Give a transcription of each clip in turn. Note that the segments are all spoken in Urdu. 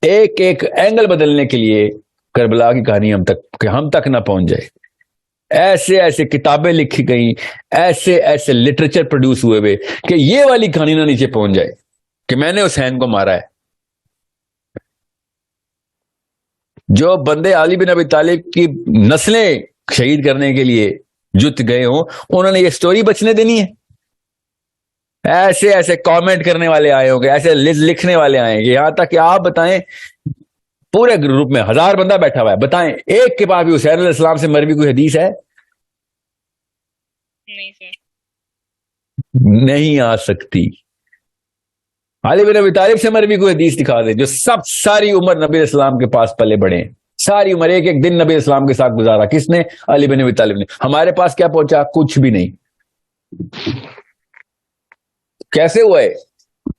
ایک ایک اینگل بدلنے کے لیے کربلا کی کہانی ہم تک نہ پہنچ جائے. ایسے ایسے کتابیں لکھی گئیں, ایسے ایسے لٹریچر پروڈیوس ہوئے ہوئے کہ یہ والی کہانی نہ نیچے پہنچ جائے کہ میں نے حسین کو مارا ہے. جو بندے علی بن ابی طالب کی نسلیں شہید کرنے کے لیے جت گئے ہوں, انہوں نے یہ سٹوری بچنے دینی ہے؟ ایسے ایسے کامنٹ کرنے والے آئے ہوں گے, ایسے لکھنے والے آئے ہیں کہ یہاں تک کہ آپ بتائیں پورے گروپ میں 1000 بندہ بیٹھا ہوا ہے, بتائیں ایک کے پاس بھی حسین علیہ السلام سے مروی کوئی حدیث ہے؟ نہیں آ سکتی. علی بن ابی طالب سے مروی کوئی حدیث دکھا دے جو ساری عمر نبی علیہ السلام کے پاس پلے بڑے ہیں, ساری عمر ایک ایک دن نبی علیہ السلام کے ساتھ گزارا. کس نے؟ علی بن ابی طالب نے. ہمارے پاس کیا پہنچا؟ کچھ بھی نہیں. کیسے ہوا ہے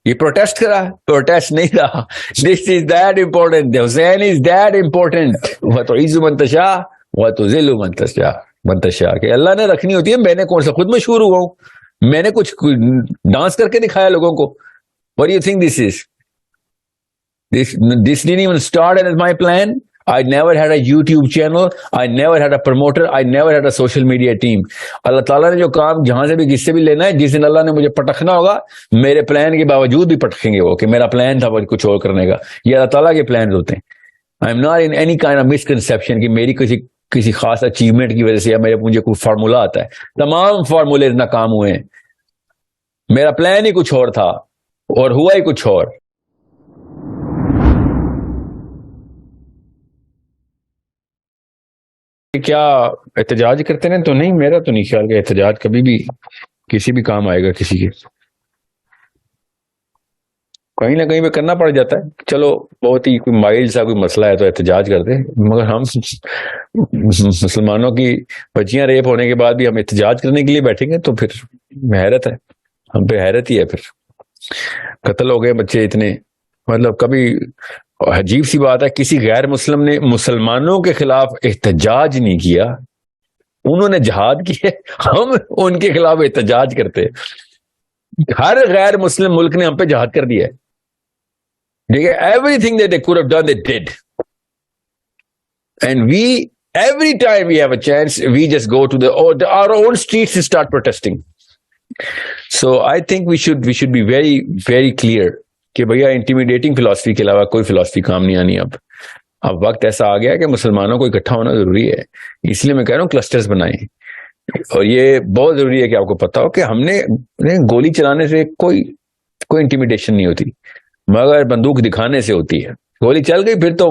یہ؟ پروٹیسٹ کرا؟ پروٹیسٹ نہیں رہا. This is that important, Hussain is that important. وتعز من تشاء وتذل من تشاء کہ اللہ نے رکھنی ہوتی ہے. میں نے کون سا خود مشہور ہوا ہوں؟ میں نے کچھ ڈانس کر کے دکھایا لوگوں کو؟ What do you think this is? This didn't even start as my plan. I never had a YouTube channel. I never had a promoter. I never had a social media team. اللہ تعالیٰ نے جو کام جہاں سے بھی کس سے بھی لینا ہے, جس دن اللہ نے مجھے پٹکنا ہوگا, میرے پلان کے باوجود بھی پٹکیں گے وہ کہ میرا پلان تھا کچھ اور کرنے کا. یہ اللہ تعالیٰ کے پلانز ہوتے ہیں. I am not in any kind of misconception کہ میری کسی خاص اچیومنٹ کی وجہ سے یا مجھے کوئی فارمولا آتا ہے. تمام فارمولے ناکام ہوئے ہیں. میرا پلان ہی کچھ اور تھا اور ہوا ہی کچھ اور. کیا احتجاج کرتے ہیں؟ تو نہیں, میرا تو نہیں خیال کہ احتجاج کبھی بھی کسی بھی کام آئے گا کسی کے. کہیں نہ کہیں پہ کرنا پڑ جاتا ہے. چلو بہت ہی کوئی مائلڈ سا کوئی مسئلہ ہے تو احتجاج کرتے ہیں, مگر ہم مسلمانوں کی بچیاں ریپ ہونے کے بعد بھی ہم احتجاج کرنے کے لیے بیٹھیں گے تو پھر حیرت ہے, ہم پہ حیرت ہی ہے. پھر قتل ہو گئے بچے اتنے, مطلب کبھی عجیب سی بات ہے کسی غیر مسلم نے مسلمانوں کے خلاف احتجاج نہیں کیا, انہوں نے جہاد کیا, ہم ان کے خلاف احتجاج کرتے. ہر غیر مسلم ملک نے ہم پہ جہاد کر دیا ہے. ٹھیک ہے, everything that they could have done they did, and we every time we have a chance we just go to our own streets and start protesting. So I think we should be very very clear کہ بھیا انٹیمیڈیٹنگ فلاسفی کے علاوہ کوئی فلاسفی کام نہیں آنی. اب وقت ایسا آ گیا کہ مسلمانوں کو اکٹھا ہونا ضروری ہے. اس لیے میں کہہ رہا ہوں کلسٹرز بنائیں, اور یہ بہت ضروری ہے کہ آپ کو پتا ہو کہ ہم نے گولی چلانے سے کوئی انٹیمیڈیشن نہیں ہوتی, مگر بندوق دکھانے سے ہوتی ہے. گولی چل گئی پھر تو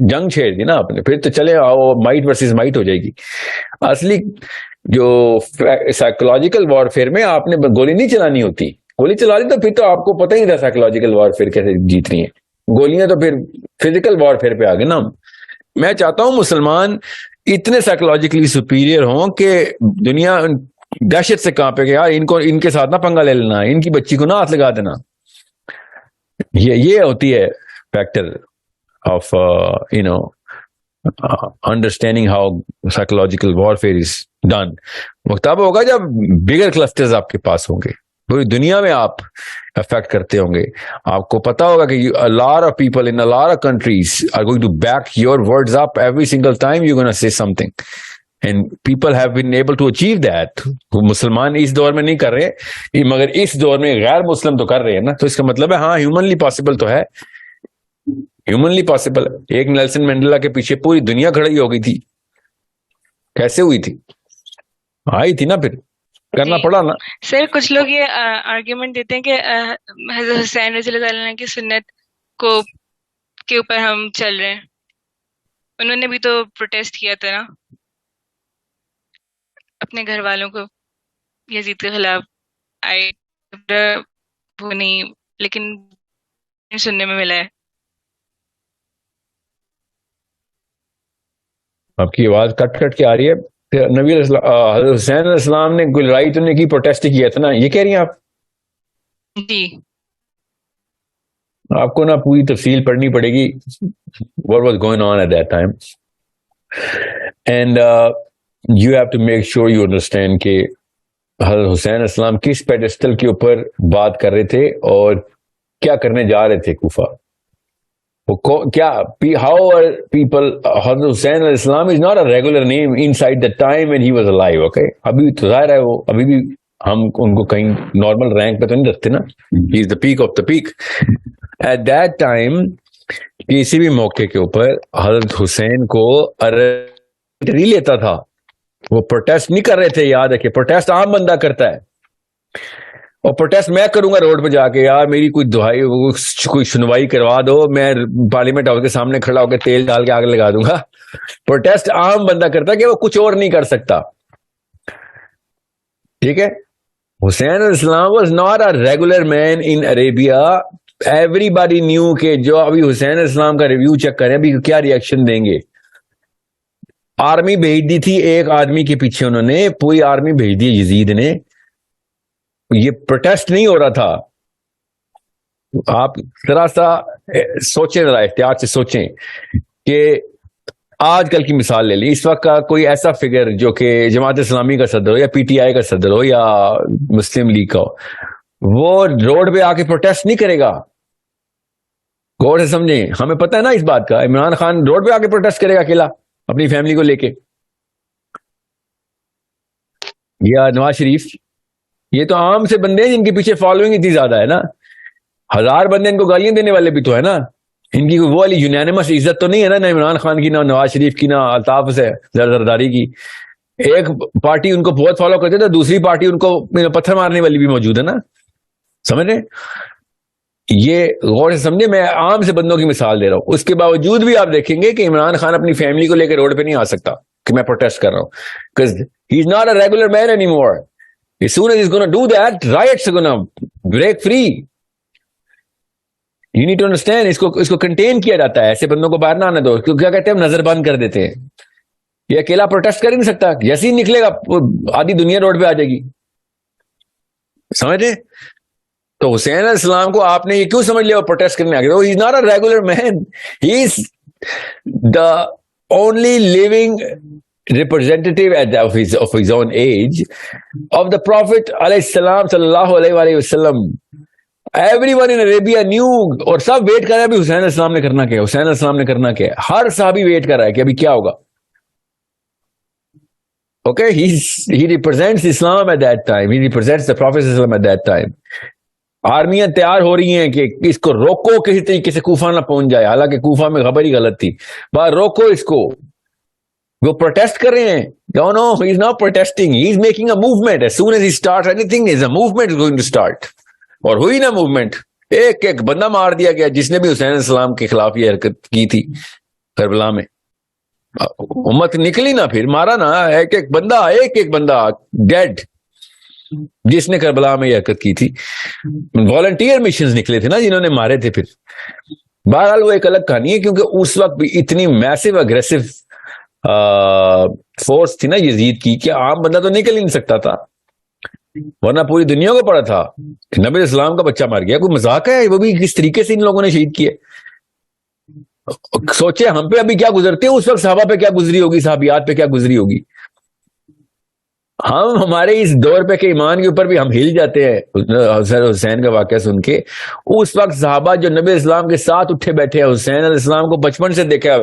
جنگ چھیڑ دی نا آپ نے, پھر تو چلے آؤ مائٹ ورسز مائٹ ہو جائے گی. اصلی جو سائیکولوجیکل وارفیئر میں آپ نے گولی نہیں چلانی ہوتی. گولی چلا لی تو پھر تو آپ کو پتہ ہی تھا سائیکولوجیکل وارفیئر کیسے جیت رہی ہیں. گولیاں تو پھر فزیکل وارفیئر پہ آ گئے نا. میں چاہتا ہوں مسلمان اتنے سائیکولوجیکلی سپیریئر ہوں کہ دنیا دہشت سے کانپے کہ یار ان کے ساتھ نہ پنگا لے لینا, ان کی بچی کو نہ ہاتھ لگا دینا. یہ ہوتی ہے factor of understanding how psychological warfare is done. وقت اب ہوگا جب bigger clusters آپ کے پاس ہوں گے, پوری دنیا میں آپ افیکٹ کرتے ہوں گے. آپ کو پتا ہوگا کہ a lot of people in a lot of countries are going to back your words up every single time you're going to say something, and people have been able to achieve that. مسلمان اس دور میں نہیں کر رہے مگر اس دور میں غیر مسلم تو کر رہے ہیں نا, تو اس کا مطلب ہے ہاں ہیومنلی پاسبل تو ہے. Humanly possible. ایک نیلسن مینڈیلا کے پیچھے پوری دنیا کھڑی ہو گئی تھی. کیسے ہوئی تھی؟ آئی تھی نا, پھر کرنا پڑا نا. سر کچھ لوگ یہ آرگیومنٹ دیتے ہیں کہ حضرت حسین رضی اللہ تعالیٰ عنہ کی سنت کے اوپر ہم چل رہے ہیں. انہوں نے بھی تو پروٹیسٹ کیا تھا نا اپنے گھر والوں کو یزید کے خلاف. وہ نہیں, لیکن سننے میں ملا ہے. آپ کی آواز کٹ کٹ کے آ رہی ہے. نبی حضرت حسین علیہ السلام نے کوئی لڑائی تو نہیں کی, پروٹیسٹ کیا تھا نا, یہ کہہ رہی ہیں آپ؟ جی. آپ کو نا پوری تفصیل پڑھنی پڑے گی what was going on at that time, and you have to make sure you understand کہ حضرت حسین علیہ السلام کس پیڈسٹل کے اوپر بات کر رہے تھے اور کیا کرنے جا رہے تھے کوفہ. کیا how are people Hazrat Hussain علیہ السلام is not a regular name inside the time when he was alive. Okay, ابھی تو ظاہر ہے وہ ابھی بھی ہم ان کو کہیں نارمل رینک پہ تو نہیں رکھتے نا. He is the peak of the peak. At that time کسی بھی موقع کے اوپر حضرت حسین کو نہیں لیتا تھا. وہ پروٹیسٹ نہیں کر رہے تھے. یاد رکھے پروٹیسٹ عام بندہ کرتا ہے, اور پروٹیسٹ میں کروں گا روڈ پہ جا کے, یار میری کوئی دہائی کوئی سنوائی کروا دو, میں پارلیمنٹ ہاؤس کے سامنے کھڑا ہو کے تیل ڈال کے آگ لگا دوں گا. پروٹیسٹ عام بندہ کرتا ہے کہ وہ کچھ اور نہیں کر سکتا. ٹھیک ہے. حسین علیہ السلام was not a regular man in Arabia. Everybody knew کہ جو ابھی حسین علیہ السلام کا ریویو چیک کریں ابھی کیا ریئیکشن دیں گے. آرمی بھیج دی تھی ایک آدمی کے پیچھے, انہوں نے پوری آرمی بھیج دی یزید نے. یہ پروٹیسٹ نہیں ہو رہا تھا. آپ ذرا سا سوچیں, ذرا احتیاط سے سوچیں کہ آج کل کی مثال لے لیں. اس وقت کا کوئی ایسا فگر جو کہ جماعت اسلامی کا صدر ہو یا پی ٹی آئی کا صدر ہو یا مسلم لیگ کا ہو, وہ روڈ پہ آ کے پروٹیسٹ نہیں کرے گا. غور سے سمجھیں, ہمیں پتہ ہے نا اس بات کا. عمران خان روڈ پہ آ کے پروٹیسٹ کرے گا اکیلا اپنی فیملی کو لے کے, یا نواز شریف. یہ تو عام سے بندے ہیں جن کے پیچھے فالوئنگ اتنی زیادہ ہے نا. 1000 بندے ان کو گالیاں دینے والے بھی تو ہے نا. ان کی وہ والی یونینمس عزت تو نہیں ہے نا, نہ عمران خان کی, نہ نواز شریف کی, نہ الطاف سے زرداری کی. ایک پارٹی ان کو بہت فالو کرتے تھے, دوسری پارٹی ان کو پتھر مارنے والی بھی موجود ہے نا. سمجھ رہے؟ یہ غور سے سمجھے, میں عام سے بندوں کی مثال دے رہا ہوں. اس کے باوجود بھی آپ دیکھیں گے کہ عمران خان اپنی فیملی کو لے کے روڈ پہ نہیں آ سکتا کہ میں پروٹیسٹ کر رہا ہوں, because he is not a regular man anymore. As soon as he's going to do that, riots are going to break free. You need to understand. اس کو کنٹین کیا جاتا ہے. ایسے بندوں کو باہر نہ آنے دو. کیا کہتے ہیں, ہم نظر بند کر دیتے ہیں. یہ اکیلا پروٹیسٹ کر ہی نہیں سکتا. جیسے ہی نکلے گا آدھی دنیا روڈ پہ آ جائے گی. سمجھے؟ تو حسین علیہ السلام کو آپ نے یہ کیوں سمجھ لیا وہ پروٹیسٹ کرنے آ گیا؟ He is not a regular man. He is the only living representative of his own age of the Prophet علیہ السلام صلی اللہ علیہ وسلم. Everyone in Arabia knew, اور سب ویٹ کر رہا ہے ابھی حسین علیہ السلام نے کرنا کیا, حسین علیہ السلام نے کرنا کیا. ہر صحابی ویٹ کر رہا ہے کہ ابھی کیا ہوگا. Okay, he represents Islam at that time. He represents the Prophet at that time. آرمیاں تیار ہو رہی ہیں کہ اس کو روکو, کسی طریقے سے کوفہ نہ پہنچ جائے. حالانکہ کوفہ میں خبر ہی غلط تھی. بس روکو اس کو. وہ پروٹیسٹ کر رہے ہیں. No, he is not protesting. He is making a movement. As soon as he starts anything, a movement is going to start. اور ہوئی نا موومنٹ. ایک بندہ مار دیا گیا جس نے بھی حسین علیہ السلام کے خلاف یہ حرکت کی تھی کربلا میں. امت نکلی نا, پھر مارا نا ایک بندہ ڈیڈ جس نے کربلا میں یہ حرکت کی تھی. والنٹیئر مشنز نکلے تھے نا جنہوں نے مارے تھے. پھر بہرحال وہ ایک الگ کہانی ہے, کیونکہ اس وقت بھی اتنی میسو اگریسو فورس تھی نا یزید کی کہ عام بندہ تو نکل ہی نہیں سکتا تھا, ورنہ پوری دنیا کو پڑا تھا کہ نبی اسلام کا بچہ مر گیا. کوئی مذاق ہے؟ وہ بھی کس طریقے سے ان لوگوں نے شہید کیے. سوچے ہم پہ ابھی کیا گزرتے ہیں, اس وقت صحابہ پہ کیا گزری ہوگی, صحابیات پہ کیا گزری ہوگی. ہمارے اس دور پہ کے ایمان کے اوپر بھی ہم ہل جاتے ہیں حسین کا واقعہ سن کے. اس وقت صحابہ جو نبی اسلام کے ساتھ اٹھے بیٹھے ہیں, حسین علیہ السلام کو بچپن سے دیکھا,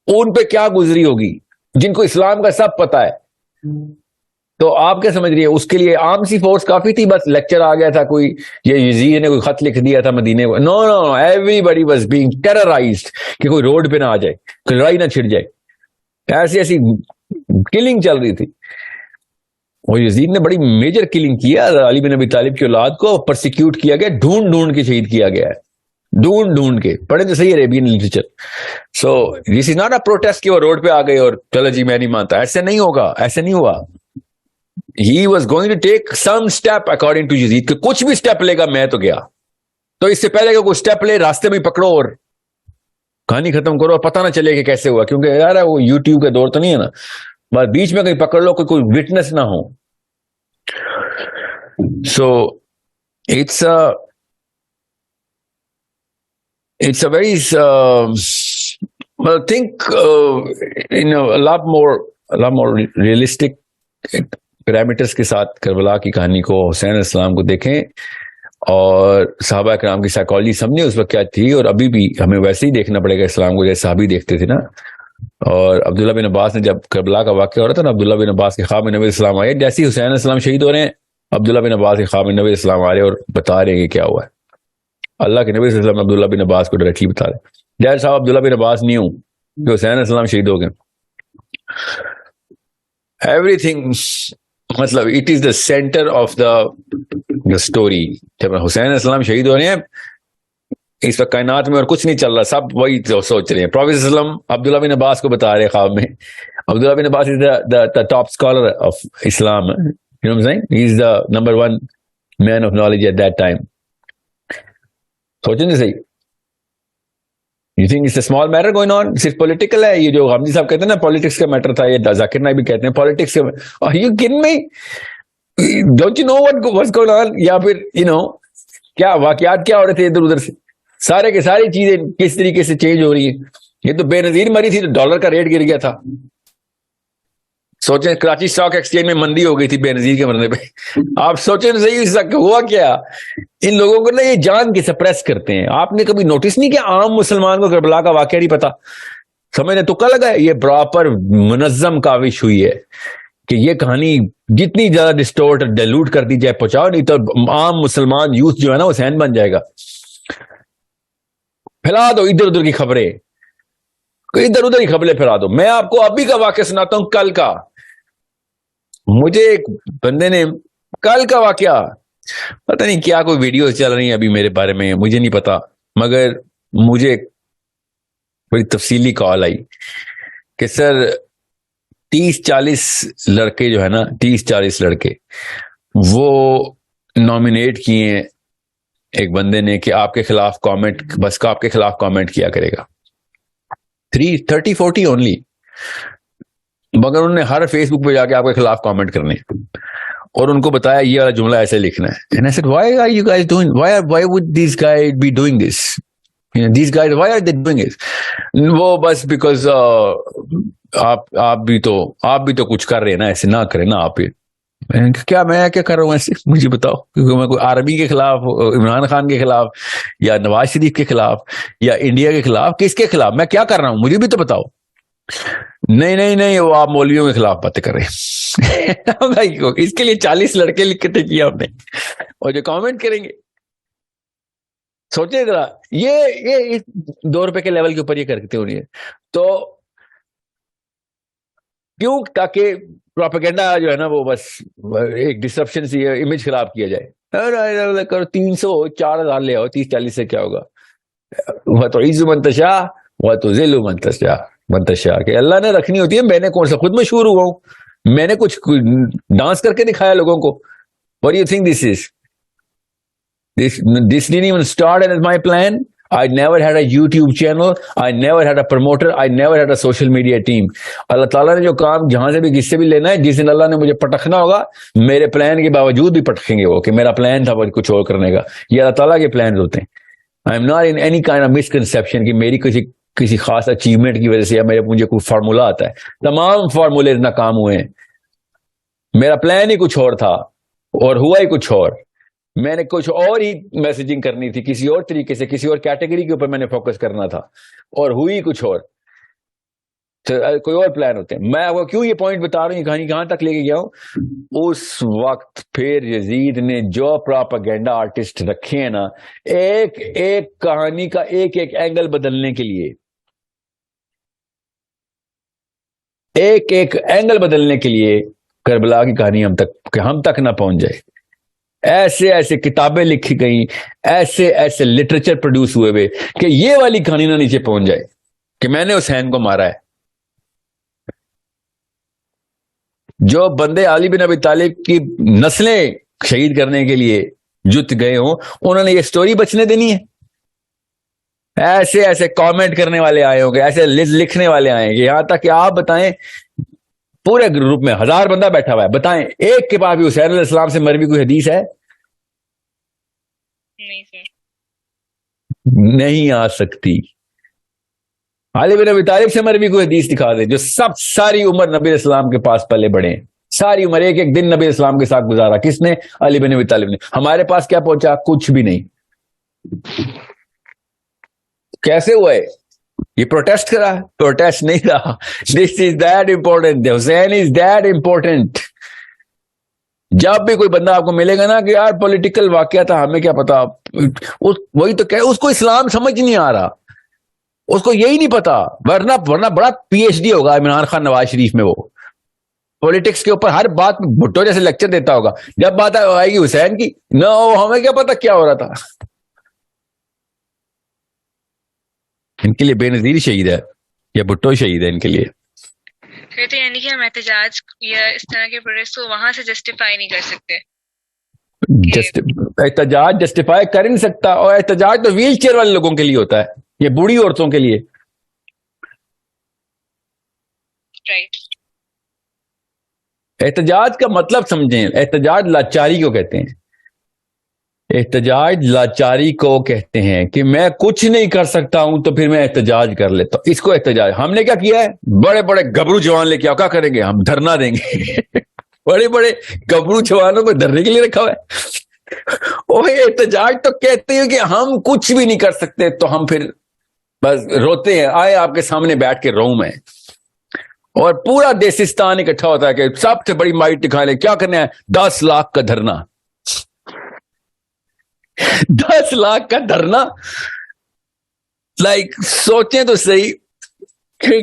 ان پہ کیا گزری ہوگی, جن کو اسلام کا سب پتا ہے. تو آپ کیا سمجھ رہی ہیں, اس کے لیے عام سی فورس کافی تھی؟ بس لیکچر آ گیا تھا, کوئی یہ یزید نے کوئی خط لکھ دیا تھا مدینے کو. نو, ایوری بڈی واز بینگ ٹیررائزڈ کہ کوئی روڈ پہ نہ آ جائے, کوئی لڑائی نہ چھڑ جائے. ایسی کلنگ چل رہی تھی. اور یزید نے بڑی میجر کلنگ کیا. علی بن ابی طالب کی اولاد کو پرسیکیوٹ کیا گیا, ڈھونڈ کے شہید کیا گیا ہے, ڈھونڈ کے. پڑھے تو صحیح Arabian literature. So this is not a protest کہ وہ روڈ پہ آ گئے اور چلو جی میں نہیں مانتا. ایسے نہیں ہوگا, ایسے نہیں ہوا. He was going to take some step according to Yazid, کہ کچھ بھی اسٹیپ لے گا میں تو گیا. تو اس سے پہلے کہ کوئی اسٹیپ لے, راستے میں پکڑو اور کہانی ختم کرو, اور پتہ نہ چلے کہ کیسے ہوا. کیونکہ یار وہ یوٹیوب کا دور تو نہیں ہے نا, بس بیچ میں کہیں پکڑ لو کہ کوئی وٹنس نہ ہو. So it's a very think a lot more realistic parameters کے ساتھ کربلا کی کہانی کو, حسین علیہ السلام کو دیکھیں, اور صحابہ کرام کی سائیکالوجی سمجھے اس وقت کیا تھی، اور ابھی بھی ہمیں ویسے ہی دیکھنا پڑے گا اسلام کو جیسے صحابی دیکھتے تھے نا. اور عبداللہ بن عباس نے جب کربلا کا واقعہ ہو رہا تھا نا، عبداللہ بن عباس کے خواب میں نبی السلام آئے، جیسے ہی حسین علیہ السلام شہید ہو رہے ہیں عبداللہ بن عباس کے خواب میں نبی السلام آ رہے ہیں اور بتا رہے ہیں کہ کیا ہوا ہے. اللہ کے نبی صلی اللہ علیہ وسلم عبداللہ بن عباس کو ڈائریکٹلی بتا رہے. ڈیڈ صاحب عبداللہ بن عباس نہیں ہوں کہ حسین علیہ السلام شہید ہو گئے. ایوری تھنگ مطلب it is the centre of the story. جب حسین علیہ السلام شہید ہو رہے ہیں اس وقت کائنات میں اور کچھ نہیں چل رہا، سب وہی سوچ رہے ہیں. پروفیٹ صلی اللہ علیہ وسلم عبداللہ بن عباس کو بتا رہے ہیں خواب میں. عبداللہ بن عباس is the top scholar of Islam. You know what I'm saying? He is the number one man of knowledge at that time. سوچیں گے صحیح. You think it's a small matter going on? صرف پولیٹیکل ہے یہ جو غامدی صاحب کہتے ہیں نا پالیٹکس کا میٹر تھا، یہ ذاکر نائک بھی کہتے ہیں پالیٹکس کا. Are you kidding me? Don't you know what's going on? یا پھر کیا واقعات کیا ہو رہے تھے ادھر ادھر سے، سارے کے ساری چیزیں کس طریقے سے چینج ہو رہی ہیں. یہ تو بے نظیر مری تھی تو ڈالر کا ریٹ گر گیا تھا. سوچیں کراچی اسٹاک ایکسچینج میں مندی ہو گئی تھی بے نظیر کے مرنے پہ. آپ سوچیں صحیح اس وقت ہوا کیا. ان لوگوں کو نا یہ جان کے سپریس کرتے ہیں. آپ نے کبھی نوٹس نہیں کیا عام مسلمان کو کربلا کا واقعہ نہیں پتا، سمجھنے تو کا لگا ہے. یہ پراپر منظم کاوش ہوئی ہے کہ یہ کہانی جتنی زیادہ ڈسٹورٹ ڈیلوٹ کر دی جائے پہنچاؤ، نہیں تو عام مسلمان یوتھ جو ہے نا وہ حسین بن جائے گا. پھیلا دو ادھر ادھر کی خبریں، ادھر ادھر کی خبریں پھیلا دو. میں آپ کو ابھی کا واقعہ سناتا ہوں، کل کا. مجھے ایک بندے نے کل کا واقعہ، پتہ نہیں کیا کوئی ویڈیو چل رہی ہیں ابھی میرے بارے میں، مجھے نہیں پتا، مگر مجھے بڑی تفصیلی کال آئی کہ سر 30-40 لڑکے جو ہے نا 30-40 لڑکے وہ نامینیٹ کیے ہیں ایک بندے نے کہ آپ کے خلاف کامنٹ، بس کا آپ کے خلاف کامنٹ کیا کرے گا. 30-40 اونلی، مگر انہوں نے ہر فیس بک پہ جا کے آپ کے خلاف کامنٹ کرنے اور ان کو بتایا یہ والا جملہ ایسے لکھنا ہے. And I said, why are you guys doing, why would these guys be doing this? These guys, why are they doing it? وہ بس بیکاز آپ بھی تو کچھ کر رہے ہیں نا، ایسے نہ کریں نا آپ. کیا میں کیا کر رہا ہوں ایسے، مجھے بتاؤ. کیونکہ میں کوئی عربی کے خلاف، عمران خان کے خلاف، یا نواز شریف کے خلاف، یا انڈیا کے خلاف، کس کے خلاف میں کیا کر رہا ہوں مجھے بھی تو بتاؤ. نہیں وہ آپ مولویوں کے خلاف باتیں کر رہے ہیں. اس کے لیے 40 لڑکے لکھتے کیا آپ نے، اور جو کامنٹ کریں گے سوچیں ذرا، یہ 2 روپے کے لیول کے اوپر یہ کرتے ہو رہی ہے. تو کیوں؟ تاکہ پروپیگنڈا جو ہے نا وہ بس ایک ڈسرپشن سی امیج خراب کیا جائے. 300-4,000 لے آؤ، 30-40 سے کیا ہوگا. وہ تو عز منتشا وہ تو ذل منتشا کہ اللہ نے رکھنی ہوتی ہے. میں نے کون سا خود مشہور ہوا ہوں؟ میں نے کچھ ڈانس کر کے دکھایا لوگوں کو. What do you think this is? This didn't even start as my plan. I never had a YouTube channel. I never had a promoter. I never had a social media team. اللہ تعالیٰ نے جو کام جہاں سے بھی کس سے بھی لینا ہے، جس دن اللہ نے مجھے پٹکنا ہوگا، میرے پلان کے باوجود بھی پٹکیں گے وہ کہ میرا پلان تھا وہ کچھ اور کرنے کا. یہ اللہ تعالیٰ کے پلانز ہوتے ہیں. I am not in any kind of misconception کہ میری کسی خاص اچیومنٹ کی وجہ سے یا مجھے کوئی فارمولا آتا ہے. تمام فارمولے ناکام ہوئے ہیں. میرا پلان ہی کچھ اور تھا اور ہوا ہی کچھ اور. میں نے کچھ اور ہی میسیجنگ کرنی تھی، کسی اور طریقے سے، کسی اور کیٹیگری کے اوپر میں نے فوکس کرنا تھا، اور ہوئی کچھ اور. کوئی اور پلان ہوتے ہیں. میں وہ کیوں یہ پوائنٹ بتا رہا ہوں، یہ کہانی کہاں تک لے کے گیا ہوں. اس وقت پھر یزید نے جو پراپیگنڈا آرٹسٹ رکھے ہیں نا، ایک ایک کہانی کا ایک ایک اینگل بدلنے کے لیے، ایک ایک اینگل بدلنے کے لیے کربلا کی کہانی ہم تک نہ پہنچ جائے. ایسے ایسے کتابیں لکھی گئیں، ایسے ایسے لٹریچر پروڈیوس ہوئے ہوئے کہ یہ والی کہانی نہ نیچے پہنچ جائے کہ میں نے حسین کو مارا ہے. جو بندے علی بن ابی طالب کی نسلیں شہید کرنے کے لیے جت گئے ہوں، انہوں نے یہ سٹوری بچنے دینی ہے. ایسے ایسے کامنٹ کرنے والے آئے ہوں گے، ایسے لکھنے والے آئے ہیں کہ یہاں تک کہ آپ بتائیں پورے گروپ میں 1000 بندہ بیٹھا ہوا ہے، بتائیں ایک کے پاس بھی حسین علیہ السلام سے مروی کوئی حدیث ہے؟ نہیں آ سکتی. علی بن ابی طالب سے مروی کوئی حدیث دکھا دیں جو ساری عمر نبی اسلام کے پاس پلے بڑے ہیں، ساری عمر ایک ایک دن نبی اسلام کے ساتھ گزارا. کس نے؟ علی بن ابی طالب نے. ہمارے پاس کیا پہنچا؟ کچھ بھی نہیں. کیسے ہوا ہے یہ؟ پروٹیسٹ کرا؟ پروٹیسٹ نہیں رہا. This is that important. Hussain is that important. جب بھی کوئی بندہ آپ کو ملے گا نا کہ یار پولیٹیکل واقعہ تھا ہمیں کیا پتا، وہی تو کہ اس کو اسلام سمجھ نہیں آ رہا، اس کو یہی نہیں پتا. ورنہ بڑا پی ایچ ڈی ہوگا عمران خان نواز شریف میں، وہ پولیٹکس کے اوپر ہر بات بھٹو جیسے لیکچر دیتا ہوگا. جب بات آئے گی حسین کی، نہ ہمیں کیا پتا کیا ہو رہا تھا. ان کے لیے بے نظیر شہید ہے یا بھٹو شہید ہے ان کے لیے. کہتے یعنی کہ ہم احتجاج یا اس طرح کے پروٹیسٹ کو وہاں سے جسٹیفائی نہیں کر سکتے. احتجاج جسٹیفائی کر نہیں سکتا، اور احتجاج تو ویل چیئر والے لوگوں کے لیے ہوتا ہے، یہ بوڑھی عورتوں کے لیے. رائٹ. احتجاج کا مطلب سمجھیں. احتجاج لاچاری کو کہتے ہیں. احتجاج لاچاری کو کہتے ہیں کہ میں کچھ نہیں کر سکتا ہوں تو پھر میں احتجاج کر لیتا ہوں. اس کو احتجاج. ہم نے کیا کیا ہے؟ بڑے بڑے گبرو جوان لے کے آؤ، کیا کریں گے ہم؟ دھرنا دیں گے. بڑے بڑے گبرو جوانوں کو دھرنے کے لیے رکھا ہوا ہے. وہ احتجاج تو کہتے ہیں کہ ہم کچھ بھی نہیں کر سکتے تو ہم پھر بس روتے ہیں. آئے آپ کے سامنے بیٹھ کے رو میں، اور پورا دیسستان اکٹھا ہوتا ہے کہ سب سے بڑی مائٹ دکھا لیں. کیا کرنا ہے؟ 10 لاکھ کا دھرنا. 10 لاکھ کا دھرنا. لائک سوچیں تو صحیح کہ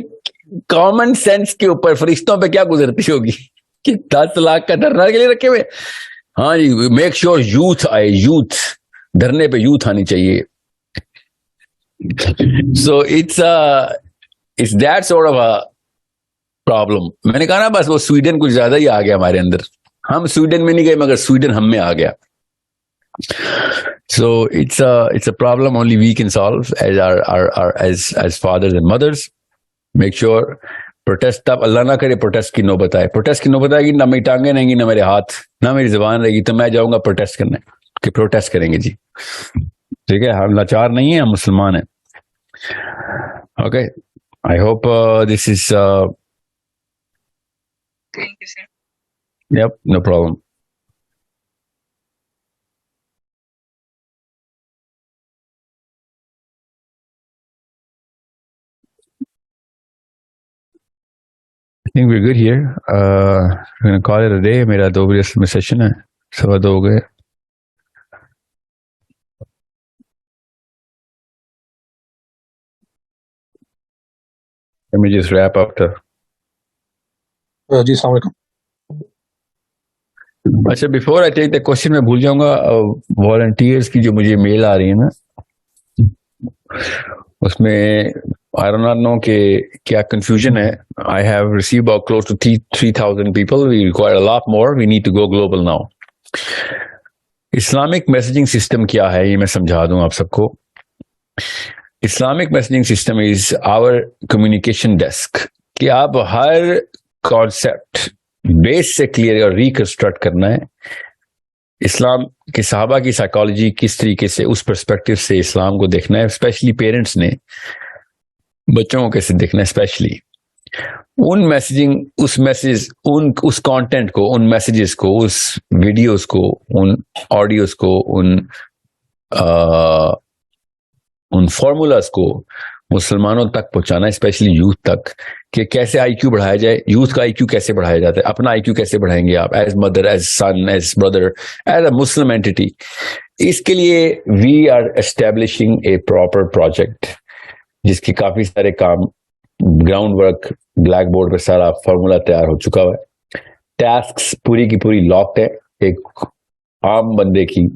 کامن سینس کے اوپر فرشتوں پہ کیا گزرتی ہوگی کہ 10 لاکھ کا دھرنا کے لیے رکھے ہوئے. ہاں جی، میک شیور یوتھ آئے. یوتھ دھرنے پہ یوتھ آنی چاہیے. So it's that sort of a problem. میں نے کہا نا بس وہ سویڈن کچھ زیادہ ہی آ گیا ہمارے اندر. ہم سویڈن میں نہیں گئے مگر سویڈن ہم میں آ گیا. So it's a problem only we can solve as fathers and mothers. Make sure protest تب اللہ نہ کرے protest کی نوبت آئے. protest کی نوبت آئے گی نہ میری ٹانگیں رہیں گی، نہ میرے ہاتھ، نہ میری زبان رہے گی، تو میں جاؤں گا protest کرنے کہ protest کریں گے جی. ٹھیک ہے، ہم لاچار نہیں ہیں، ہم مسلمان ہیں. Okay, I hope this is Thank you, sir. yep, no problem. I think we're good here. We're going to call it a day. میرا 2 بجے میں سیشن ہے، 2:15 ہو گئے. Let me just wrap up the. جی السلام علیکم. اچھا before I take the question, میں بھول جاؤں گا. والنٹیئرس کی جو مجھے میل آ رہی ہے نا، اس میں I do not know کہ کیا کنفیوژن ہے. I have received about close to 3,000 people. We require a lot more. We need to go global now. Islamic messaging system کیا ہے یہ میں سمجھا دوں آپ سب کو. Islamic messaging system is our communication desk, کہ آپ ہر کانسیپٹ بیس سے کلیئر اور ریکنسٹرکٹ کرنا ہے. اسلام کے صحابہ کی سائیکالوجی کس طریقے سے، اس پرسپیکٹو سے اسلام کو دیکھنا ہے. اسپیشلی پیرنٹس نے بچوں کو کیسے دیکھنا ہے، اسپیشلی ان میسیجنگ، اس میسیج، اس کانٹینٹ کو، ان میسیجز کو، اس ویڈیوز کو، ان آڈیوز کو، ان فارمولاز کو مسلمانوں تک پہنچانا، اسپیشلی یوتھ تک، کہ کیسے آئی کیو بڑھایا جائے. یوتھ کا آئی کیو کیسے بڑھایا جاتا ہے، اپنا آئی کیو کیسے بڑھائیں گے آپ as mother, as son, as brother, as a Muslim entity. اس کے لیے we are establishing a proper project جس کے کافی سارے کام، گراؤنڈ ورک، بلیک بورڈ پہ سارا فارمولا تیار ہو چکا ہوا ہے. ٹاسکس پوری کی پوری لاکڈ ہے. ایک عام بندے کی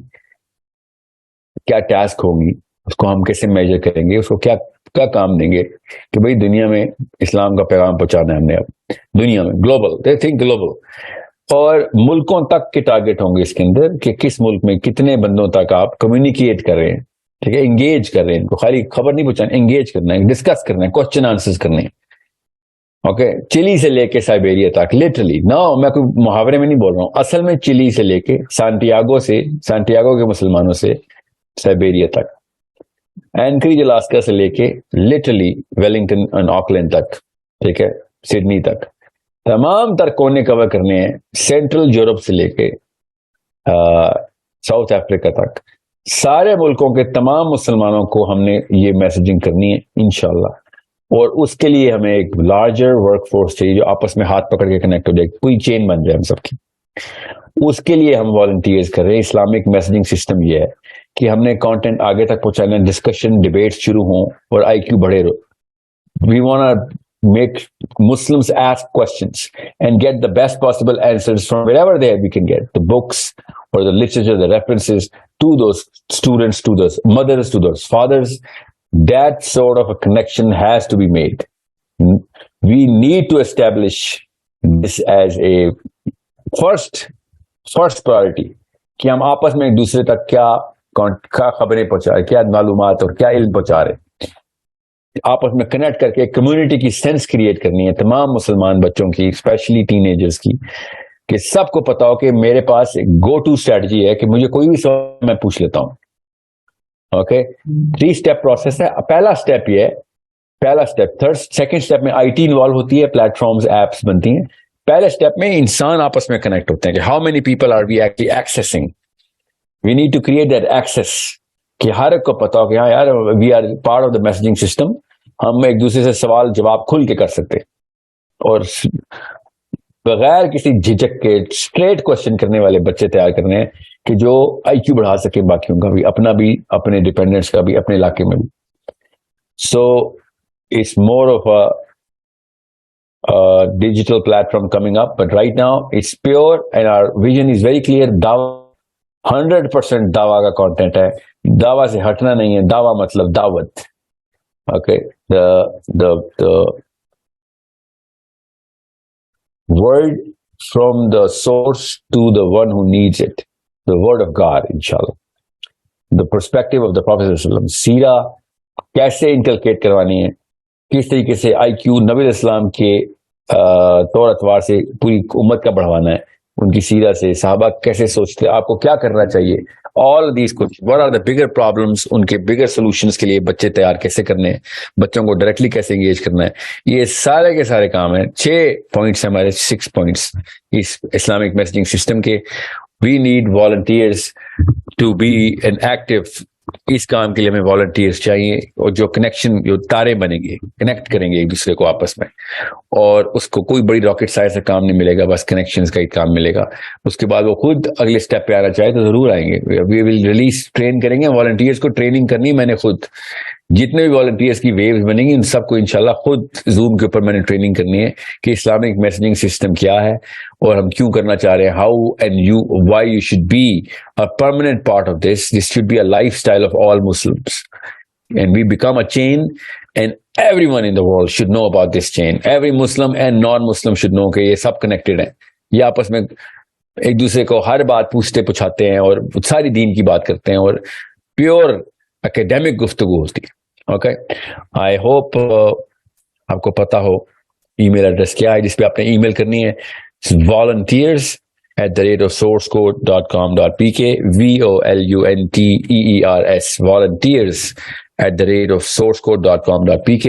کیا ٹاسک ہوگی، اس کو ہم کیسے میجر کریں گے، اس کو کیا کام دیں گے کہ بھئی دنیا میں اسلام کا پیغام پہنچانا ہے ہم نے. اب دنیا میں گلوبل، دے تھنک گلوبل، اور ملکوں تک کے ٹارگیٹ ہوں گے اس کے اندر کہ کس ملک میں کتنے بندوں تک آپ کمیونیکیٹ کر رہے ہیں. ٹھیک ہے، انگیج کر رہے ہیں، ان کو خالی خبر نہیں پہنچانی، انگیج کرنا ہے، ڈسکس کرنا ہے، کوشچن آنسرز کرنے ہیں. اوکے، چلی سے لے کے سائبیریا تک، لٹرلی میں کوئی محاورے میں نہیں بول رہا ہوں، اصل میں چلی سے لے کے سانٹیاگو کے مسلمانوں سے سائبیریا تک، اینکریج الاسکا سے لے کے لٹرلی ویلنگٹن اینڈ آکلینڈ تک، ٹھیک ہے، سڈنی تک. تمام تر کونے کور کرنے ہیں, سینٹرل یورپ سے لے کے ساؤتھ افریقہ تک, سارے ملکوں کے تمام مسلمانوں کو ہم نے یہ میسجنگ کرنی ہے انشاءاللہ. اور اس کے لیے ہمیں ایک لارجر ورک فورس چاہیے جو آپس میں ہاتھ پکڑ کے کنیکٹ ہو جائے, کوئی چین بن جائے ہم سب کی. اس کے لیے ہم والنٹیئرز کر رہے ہیں. اسلامک میسجنگ سسٹم یہ ہے کہ ہم نے کانٹینٹ آگے تک پہنچانا, ڈسکشن ڈیبیٹس شروع ہوں اور آئی کیو بڑھے. We want make Muslims ask questions and get the best possible answers from wherever we can get the books or the literature, the references to those students, to those mothers, to those fathers. That sort of a connection has to be made. We need to establish this as a first priority کہ ہم آپس میں ایک دوسرے تک کیا خبریں پہنچا رہے, کیا معلومات اور کیا علم پہنچا رہے, آپس میں کنیکٹ کر کے کمیونٹی کی سینس کریٹ کرنی ہے تمام مسلمان بچوں کی, اسپیشلی ٹین ایجرز کی, کہ سب کو پتا ہو کہ میرے پاس ایک گو ٹو اسٹریٹجی ہے کہ مجھے کوئی بھی سوال میں پوچھ لیتا ہوں. اوکے, 3 اسٹیپ پروسیس ہے. پہلا اسٹیپ یہ ہے, پہلا اسٹیپ. سیکنڈ اسٹیپ میں آئی ٹی انوالو ہوتی ہے, پلیٹ فارمز ایپس بنتی ہیں. پہلے اسٹیپ میں انسان آپس میں کنیکٹ ہوتے ہیں کہ how many people are we actually accessing. We need to create that access کہ ہر ایک کو پتا ہو کہ ہاں یار we are part of the messaging system. ہم ایک دوسرے سے سوال جواب کھل کے کر سکتے اور بغیر کسی جھجک کے اسٹریٹ کوشچن کرنے والے بچے تیار کرنے ہیں کہ جو آئی کیو بڑھا سکے باقیوں کا بھی, اپنا بھی, اپنے ڈپینڈنٹس کا بھی, اپنے علاقے میں بھی. So it's more of a digital platform coming up, but right now it's pure and our vision is very clear. دعویٰ 100% دعویٰ کا content ہے, دعویٰ سے ہٹنا نہیں ہے. دعویٰ مطلب دعوت. Okay, the word from the source to the one who needs it, the word of God, inshallah. The perspective of the Prophet sallallahu alaihi wasallam, سیرہ کیسے انکلکیٹ کروانی ہے, کس طریقے سے آئی کیو نبی علیہ السلام کے طور اتوار سے پوری امت کا بڑھوانا ہے, ان کی سیرہ سے صحابہ کیسے سوچتے, آپ کو کیا کرنا چاہیے, all these questions, what are the bigger problems, ان کے bigger solutions کے لیے بچے تیار کیسے کرنے ہیں, بچوں کو ڈائریکٹلی کیسے انگیج کرنا ہے, یہ سارے کے سارے کام ہیں. 6 پوائنٹس ہیں ہمارے, 6 پوائنٹس اس اسلامک میسجنگ سسٹم کے. We need volunteers to be an active. اس کام کے لیے ہمیں والنٹیئرس چاہیے, اور جو کنیکشن, جو تارے بنیں گے, کنیکٹ کریں گے ایک دوسرے کو آپس میں, اور اس کو کوئی بڑی راکٹ سائنس کا کام نہیں ملے گا, بس کنیکشنز کا ہی کام ملے گا. اس کے بعد وہ خود اگلے اسٹیپ پہ آنا چاہے تو ضرور آئیں گے. وی ول ریلیز, ٹرین کریں گے والنٹیئرس کو. ٹریننگ کرنی میں نے خود, جتنے بھی والنٹیئرس کی ویوز بنیں گی ان سب کو انشاءاللہ خود زوم کے اوپر میں نے ٹریننگ کرنی ہے کہ اسلامک میسجنگ سسٹم کیا ہے اور ہم کیوں کرنا چاہ رہے ہیں, how and you why you should be a permanent part of this. This should be a lifestyle of all Muslims, and we become a chain, and everyone in the world should know about this chain. Every Muslim and non-Muslim should know کہ یہ سب connected ہیں, یہ آپس میں ایک دوسرے کو ہر بات پوچھتے پوچھاتے ہیں اور ساری دین کی بات کرتے ہیں اور پیور اکیڈیمک گفتگو ہوتی ہے. اوکے, آئی ہوپ آپ کو پتا ہو ای میل ایڈریس کیا ہے جس پہ آپ نے ای میل کرنی ہے. volunteers@sourcecode.com.pk, volunteers, volunteers@sourcecode.com.pk.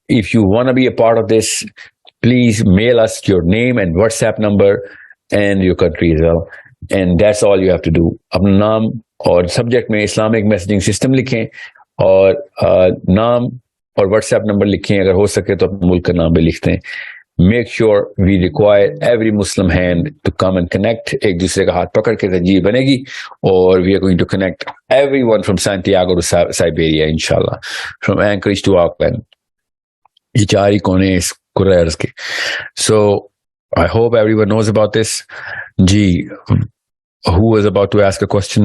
If you want to be a part of this, please mail us your name and WhatsApp number and your country as well, and that's all you have to do. اپنا نام اور سبجیکٹ میں اسلامک میسجنگ سسٹم لکھیں, اور نام اور واٹس ایپ نمبر لکھیں, اگر ہو سکے تو اپنے ملک کا نام بھی لکھتے ہیں. Make sure we require every Muslim hand to come and connect. ایک دوسرے کا ہاتھ پکڑ کے تنظیم بنے گی, اور we are going to connect everyone from Santiago to Siberia, inshallah, from Anchorage to Auckland. یہ 4 ہی کونے اس کرۂ ارض کے. So I hope everyone knows about this. G, who was about to ask a question?